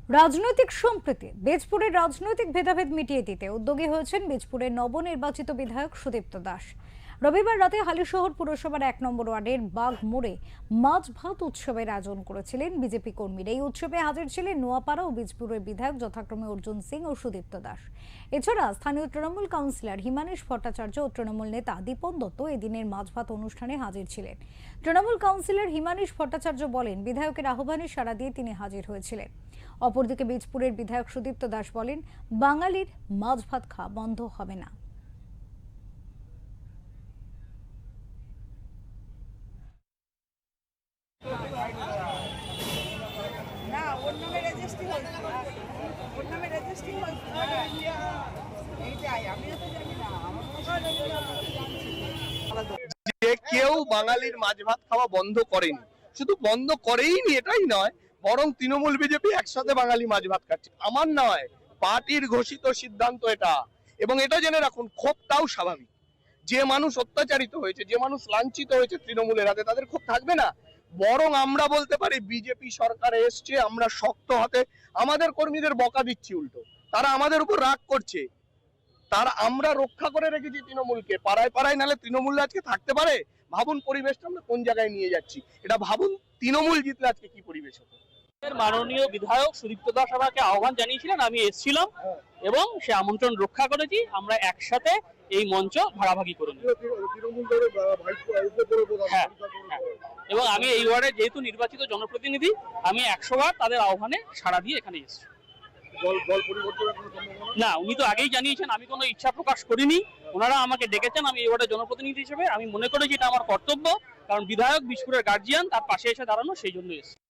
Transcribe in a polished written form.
রাজনৈতিক সম্প্রীতি বীজপুরের রাজনৈতিক ভেদাভেদ মিটিয়ে দিতে উদ্যোগী হয়েছেন বীজপুরের নবনির্বাচিত বিধায়ক সুদীপ্ত দাস। রবিবার রাতে হালিশহর পুরসভার ১ নম্বর ওয়ার্ডের বাঘ মোড়ে মাছ ভাত উৎসবের আয়োজন করেছিলেন বিজেপি কর্মীরা। এই উৎসবে হাজির ছিলেন নোয়াপাড়া ও বীজপুরের বিধায়ক যথাক্রমে অর্জুন সিং ও সুদীপ্ত দাস। এছাড়া স্থানীয় তৃণমূল কাউন্সিলর হিমানীশ ভট্টাচার্য ও তৃণমূল নেতা দীপন দত্ত এদিনের মাছ ভাত অনুষ্ঠানে হাজির ছিলেন। তৃণমূল কাউন্সিলর হিমানীশ ভট্টাচার্য বলেন, বিধায়কের আহ্বানে সাড়া দিয়ে তিনি হাজির হয়েছিলেন। অপরদিকে বীজপুরের বিধায়ক সুদীপ্ত দাস বলেন, বাঙালির মাছ ভাত খাওয়া বন্ধ হবে না। যে কেউ বাঙালির মাছ ভাত খাওয়া বন্ধ করেনি, শুধু বন্ধ করেইনি এটাই নয়, বরং তৃণমূল বিজেপি একসাথে বাঙালি মাছ ভাত খাচ্ছে। আমার নয়, পার্টির ঘোষিত সিদ্ধান্ত এটা। এবং এটা জেনে রাখুন, ক্ষোভটাও স্বাভাবিক। যে মানুষ অত্যাচারিত হয়েছে, যে মানুষ লাঞ্ছিত হয়েছে তৃণমূলের হাতে, তাদের ক্ষোভ থাকবে না? বরং আমরা বলতে পারি বিজেপি সরকারে এসছে, আমরা শক্ত হাতে আমাদের কর্মীদের বকা দিচ্ছি, উল্টো তারা আমাদের উপর রাগ করছে। তার আমরা রক্ষা করে রেখেছি তৃণমূলকে, পাড়ায় পাড়ায়, নালে তৃণমূল আজকে থাকতে পারে? ভাবুন পরিবেশটা আমরা কোন জায়গায় নিয়ে যাচ্ছি। এটা ভাবুন, তৃণমূল জিতলে আজকে কি পরিবেশ হতো। মাননীয় বিধায়ক সুদীপ্ত দাস আমাকে আহ্বান জানিয়েছিলেন, আমি এসেছিলাম এবং সে আমন্ত্রণ রক্ষা করেছি। আমরা একসাথে এই মঞ্চ ভাগাভাগি করে নিই। হ্যাঁ, এবং আমি এই ওয়ার্ডে যেহেতু নির্বাচিত জনপ্রতিনিধি, আমি 100 বার তাদের আহ্বানে সাড়া দিয়ে এখানে এসেছি। না, উনি তো আগেই জানিয়েছেন, আমি কোনো ইচ্ছা প্রকাশ করিনি। ওনারা আমাকে ডেকেছেন, আমি এই ওয়ার্ডের জনপ্রতিনিধি হিসেবে আমি মনে করি যে এটা আমার কর্তব্য, কারণ বিধায়ক বীজপুরের গার্জিয়ান, তার পাশে এসে দাঁড়ানো, সেই জন্য এসেছি।